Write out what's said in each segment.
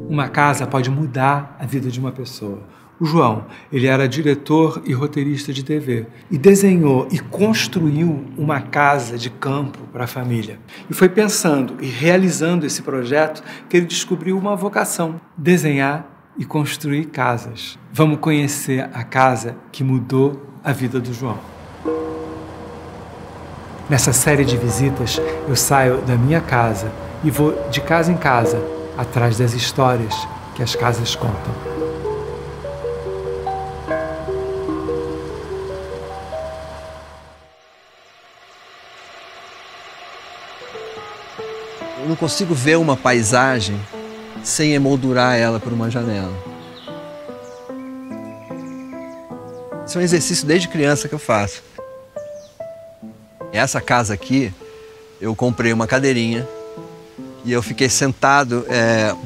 Uma casa pode mudar a vida de uma pessoa. O João, ele era diretor e roteirista de TV e desenhou e construiu uma casa de campo para a família. E foi pensando e realizando esse projeto que ele descobriu uma vocação: desenhar e construir casas. Vamos conhecer a casa que mudou a vida do João. Nessa série de visitas, eu saio da minha casa e vou de casa em casa, atrás das histórias que as casas contam. Eu não consigo ver uma paisagem sem emoldurar ela por uma janela. Isso é um exercício desde criança que eu faço. Essa casa aqui, eu comprei uma cadeirinha e eu fiquei sentado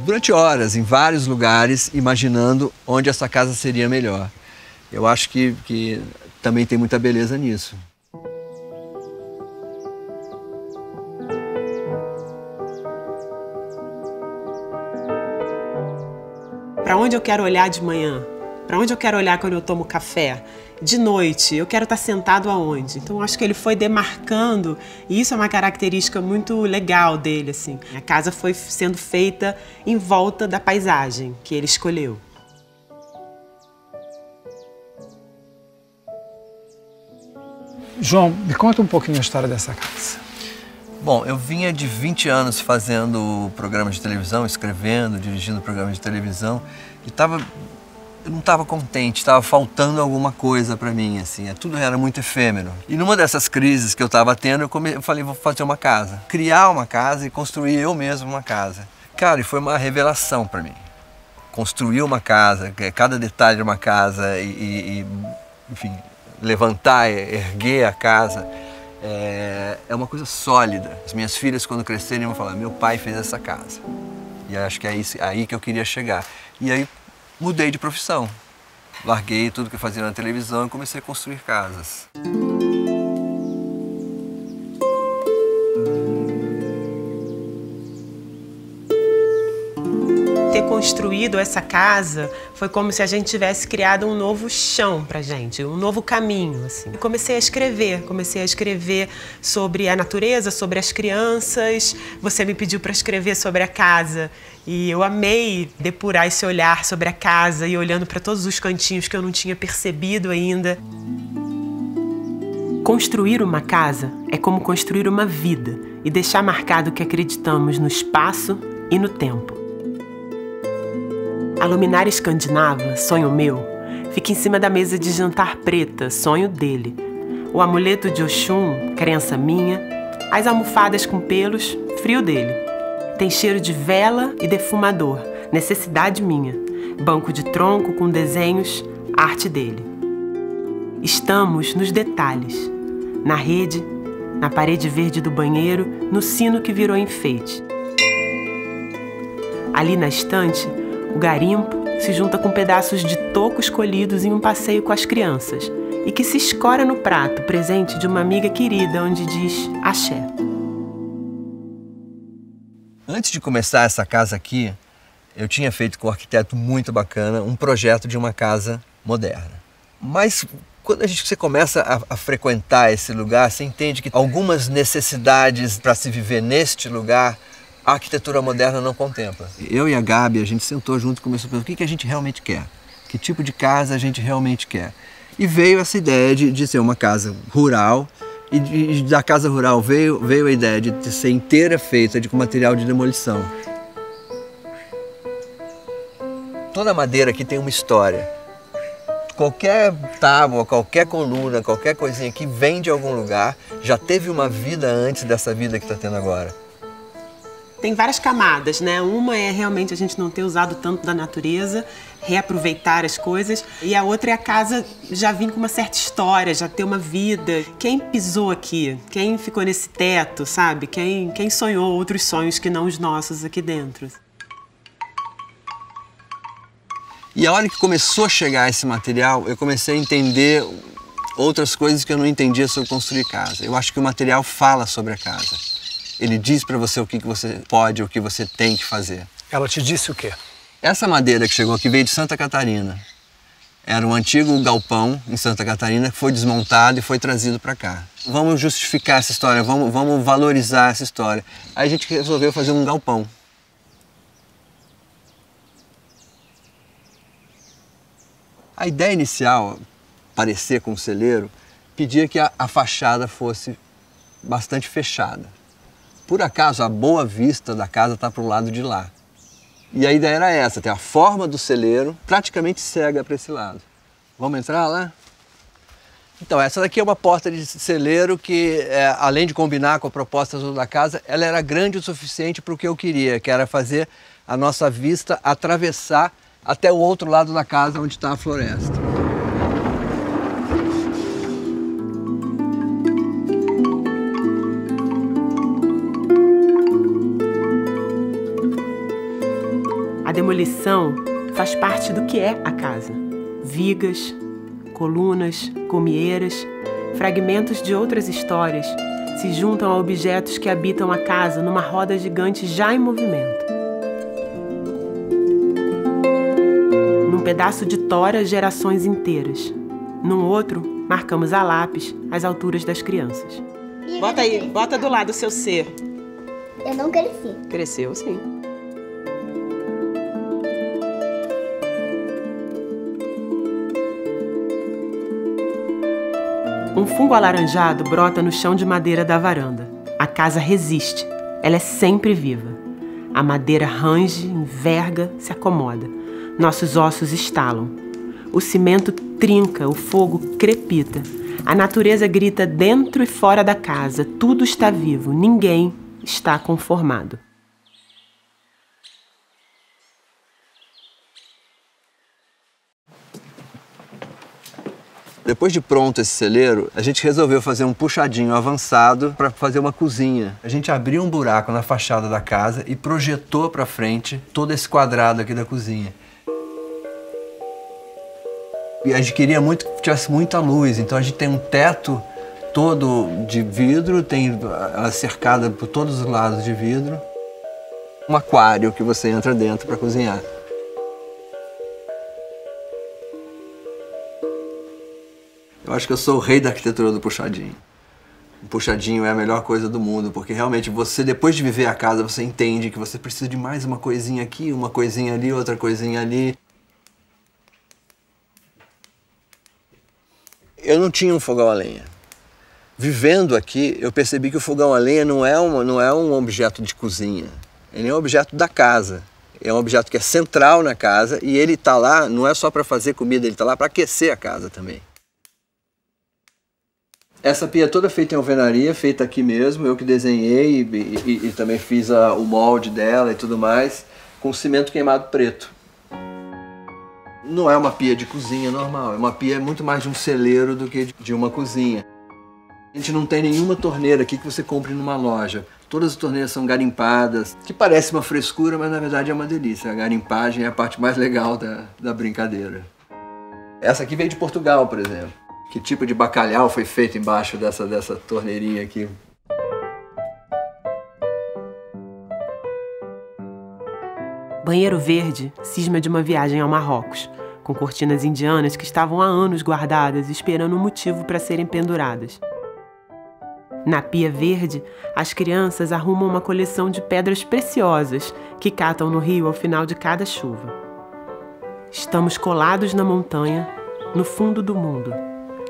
durante horas em vários lugares, imaginando onde essa casa seria melhor. Eu acho que também tem muita beleza nisso. Para onde eu quero olhar de manhã? Para onde eu quero olhar quando eu tomo café? De noite, eu quero estar sentado aonde? Então, acho que ele foi demarcando, e isso é uma característica muito legal dele, assim. A casa foi sendo feita em volta da paisagem que ele escolheu. João, me conta um pouquinho a história dessa casa. Bom, eu vinha de 20 anos fazendo programas de televisão, escrevendo, dirigindo programas de televisão, e eu não estava contente, estava faltando alguma coisa para mim, assim, tudo era muito efêmero. E numa dessas crises que eu estava tendo, eu falei, vou fazer uma casa. Criar uma casa e construir eu mesmo uma casa. Cara, e foi uma revelação para mim. Construir uma casa, cada detalhe de uma casa enfim, levantar, erguer a casa, é uma coisa sólida. As minhas filhas, quando crescerem, vão falar, meu pai fez essa casa. E acho que é aí que eu queria chegar. E aí mudei de profissão. Larguei tudo que eu fazia na televisão e comecei a construir casas. Ter construído essa casa foi como se a gente tivesse criado um novo chão pra gente, um novo caminho, assim. Comecei a escrever sobre a natureza, sobre as crianças. Você me pediu para escrever sobre a casa e eu amei depurar esse olhar sobre a casa e olhando para todos os cantinhos que eu não tinha percebido ainda. Construir uma casa é como construir uma vida e deixar marcado que acreditamos no espaço e no tempo. A luminária escandinava, sonho meu, fica em cima da mesa de jantar preta, sonho dele. O amuleto de Oxum, crença minha. As almofadas com pelos, frio dele. Tem cheiro de vela e defumador, necessidade minha. Banco de tronco com desenhos, arte dele. Estamos nos detalhes. Na rede, na parede verde do banheiro, no sino que virou enfeite. Ali na estante, o garimpo se junta com pedaços de toco escolhidos em um passeio com as crianças e que se escora no prato, presente de uma amiga querida, onde diz axé. Antes de começar essa casa aqui, eu tinha feito com um arquiteto muito bacana um projeto de uma casa moderna. Mas quando você começa a frequentar esse lugar, você entende que algumas necessidades para se viver neste lugar a arquitetura moderna não contempla. Eu e a Gabi, a gente sentou junto e começou a pensar o que a gente realmente quer. Que tipo de casa a gente realmente quer. E veio essa ideia de ser uma casa rural. E da casa rural veio a ideia de ser inteira feita com material de demolição. Toda madeira aqui tem uma história. Qualquer tábua, qualquer coluna, qualquer coisinha que vem de algum lugar, já teve uma vida antes dessa vida que está tendo agora. Tem várias camadas, né? Uma é realmente a gente não ter usado tanto da natureza, reaproveitar as coisas. E a outra é a casa já vir com uma certa história, já ter uma vida. Quem pisou aqui? Quem ficou nesse teto, sabe? Quem sonhou outros sonhos que não os nossos aqui dentro? E a hora que começou a chegar esse material, eu comecei a entender outras coisas que eu não entendia sobre construir casa. Eu acho que o material fala sobre a casa. Ele diz para você o que você pode, o que você tem que fazer. Ela te disse o quê? Essa madeira que chegou aqui veio de Santa Catarina. Era um antigo galpão em Santa Catarina que foi desmontado e foi trazido para cá. Vamos justificar essa história, vamos valorizar essa história. Aí a gente resolveu fazer um galpão. A ideia inicial, parecer com um celeiro, pedia que a fachada fosse bastante fechada. Por acaso, a boa vista da casa está para o lado de lá. E a ideia era essa, ter a forma do celeiro praticamente cega para esse lado. Vamos entrar lá? Então, essa daqui é uma porta de celeiro que, além de combinar com a proposta da casa, ela era grande o suficiente para o que eu queria, que era fazer a nossa vista atravessar até o outro lado da casa onde está a floresta. A demolição faz parte do que é a casa. Vigas, colunas, cumieiras, fragmentos de outras histórias se juntam a objetos que habitam a casa numa roda gigante já em movimento. Num pedaço de tora, gerações inteiras. Num outro, marcamos a lápis as alturas das crianças. Bota aí, bota do lado o seu ser. Eu não cresci. Cresceu, sim. Um fungo alaranjado brota no chão de madeira da varanda. A casa resiste. Ela é sempre viva. A madeira range, enverga, se acomoda. Nossos ossos estalam. O cimento trinca, o fogo crepita. A natureza grita dentro e fora da casa. Tudo está vivo, ninguém está conformado. Depois de pronto esse celeiro, a gente resolveu fazer um puxadinho avançado para fazer uma cozinha. A gente abriu um buraco na fachada da casa e projetou para frente todo esse quadrado aqui da cozinha. E a gente queria muito que tivesse muita luz, então a gente tem um teto todo de vidro, tem ela cercada por todos os lados de vidro. Um aquário que você entra dentro para cozinhar. Eu acho que eu sou o rei da arquitetura do puxadinho. O puxadinho é a melhor coisa do mundo, porque realmente você, depois de viver a casa, você entende que você precisa de mais uma coisinha aqui, uma coisinha ali, outra coisinha ali. Eu não tinha um fogão a lenha. Vivendo aqui, eu percebi que o fogão a lenha não é um objeto de cozinha. Ele é um objeto da casa. É um objeto que é central na casa e ele está lá, não é só para fazer comida, ele está lá para aquecer a casa também. Essa pia é toda feita em alvenaria, feita aqui mesmo, eu que desenhei e também fiz o molde dela e tudo mais, com cimento queimado preto. Não é uma pia de cozinha normal, é uma pia muito mais de um celeiro do que de uma cozinha. A gente não tem nenhuma torneira aqui que você compre numa loja. Todas as torneiras são garimpadas, que parece uma frescura, mas na verdade é uma delícia. A garimpagem é a parte mais legal da brincadeira. Essa aqui veio de Portugal, por exemplo. Que tipo de bacalhau foi feito embaixo dessa torneirinha aqui? Banheiro verde cisma de uma viagem ao Marrocos, com cortinas indianas que estavam há anos guardadas, esperando um motivo para serem penduradas. Na pia verde, as crianças arrumam uma coleção de pedras preciosas que catam no rio ao final de cada chuva. Estamos colados na montanha, no fundo do mundo.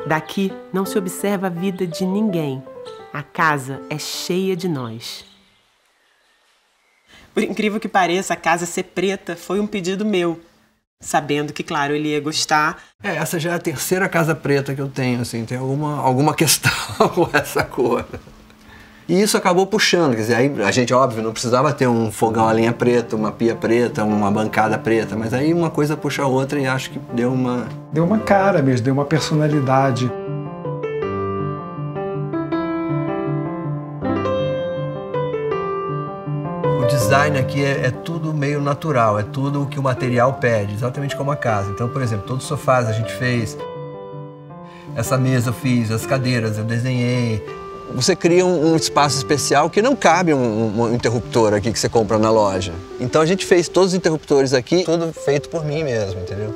Daqui não se observa a vida de ninguém. A casa é cheia de nós. Por incrível que pareça, a casa ser preta foi um pedido meu. Sabendo que, claro, ele ia gostar. Essa já é a terceira casa preta que eu tenho, assim, tem alguma questão com essa cor. E isso acabou puxando, quer dizer, aí a gente, óbvio, não precisava ter um fogão a lenha preto, uma pia preta, uma bancada preta, mas aí uma coisa puxa a outra e acho que deu uma... Deu uma cara mesmo, deu uma personalidade. O design aqui é tudo meio natural, é tudo o que o material pede, exatamente como a casa. Então, por exemplo, todos os sofás a gente fez. Essa mesa eu fiz, as cadeiras eu desenhei. Você cria um espaço especial que não cabe um interruptor aqui que você compra na loja. Então a gente fez todos os interruptores aqui, tudo feito por mim mesmo, entendeu?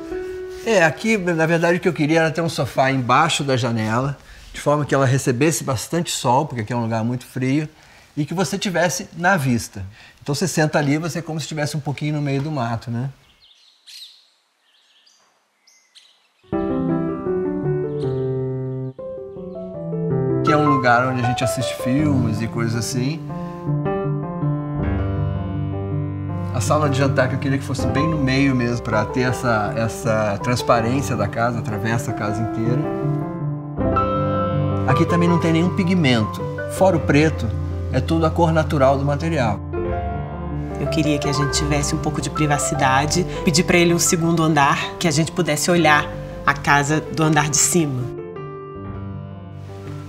Aqui, na verdade, o que eu queria era ter um sofá embaixo da janela, de forma que ela recebesse bastante sol, porque aqui é um lugar muito frio, e que você tivesse na vista. Então você senta ali, você é como se estivesse um pouquinho no meio do mato, né? Que é um lugar onde a gente assiste filmes e coisas assim. A sala de jantar que eu queria que fosse bem no meio mesmo, para ter essa transparência da casa, atravessa a casa inteira. Aqui também não tem nenhum pigmento. Fora o preto, é tudo a cor natural do material. Eu queria que a gente tivesse um pouco de privacidade, pedi para ele um segundo andar, que a gente pudesse olhar a casa do andar de cima.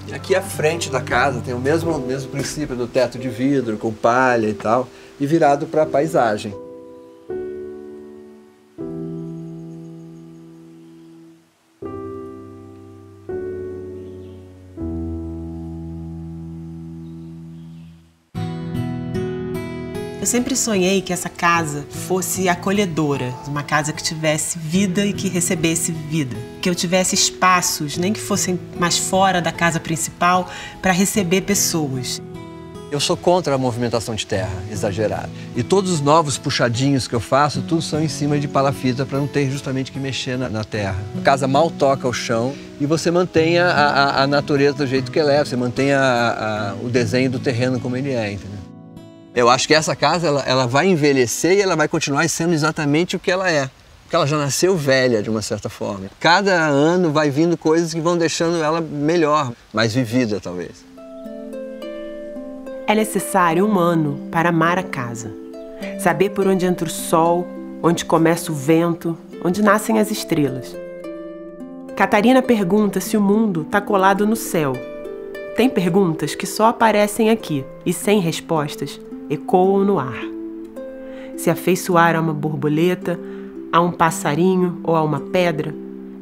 E aqui à frente da casa tem o mesmo princípio do teto de vidro, com palha e tal, e virado para a paisagem. Eu sempre sonhei que essa casa fosse acolhedora, uma casa que tivesse vida e que recebesse vida. Que eu tivesse espaços, nem que fossem mais fora da casa principal, para receber pessoas. Eu sou contra a movimentação de terra exagerada. E todos os novos puxadinhos que eu faço, tudo são em cima de palafita para não ter justamente que mexer na terra. A casa mal toca o chão e você mantém a natureza do jeito que ela é, você mantém o desenho do terreno como ele é, entendeu? Eu acho que essa casa ela vai envelhecer e ela vai continuar sendo exatamente o que ela é. Porque ela já nasceu velha, de uma certa forma. Cada ano vai vindo coisas que vão deixando ela melhor, mais vivida, talvez. É necessário um ano para amar a casa. Saber por onde entra o sol, onde começa o vento, onde nascem as estrelas. Catarina pergunta se o mundo está colado no céu. Tem perguntas que só aparecem aqui e, sem respostas, ecoam no ar. Se afeiçoar a uma borboleta, a um passarinho ou a uma pedra,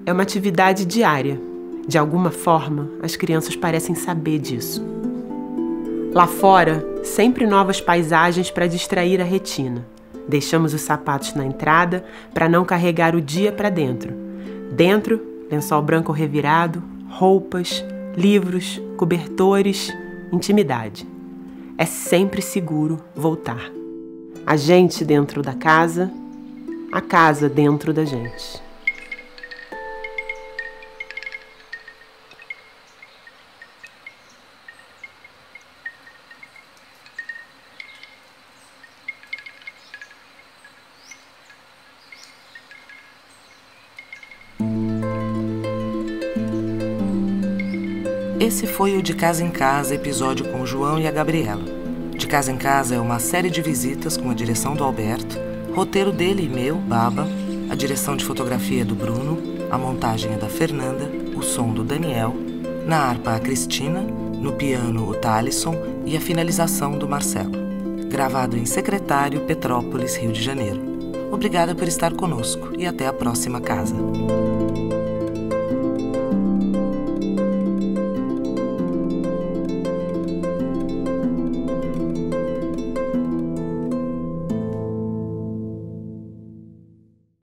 é uma atividade diária. De alguma forma, as crianças parecem saber disso. Lá fora, sempre novas paisagens para distrair a retina. Deixamos os sapatos na entrada para não carregar o dia para dentro. Dentro, lençol branco revirado, roupas, livros, cobertores, intimidade. É sempre seguro voltar. A gente dentro da casa, a casa dentro da gente. Esse foi o De Casa em Casa, episódio com o João e a Gabriela. De Casa em Casa é uma série de visitas com a direção do Alberto, roteiro dele e meu, Baba, a direção de fotografia do Bruno, a montagem é da Fernanda, o som do Daniel, na harpa a Cristina, no piano o Thalisson e a finalização do Marcelo. Gravado em Secretário, Petrópolis, Rio de Janeiro. Obrigada por estar conosco e até a próxima casa.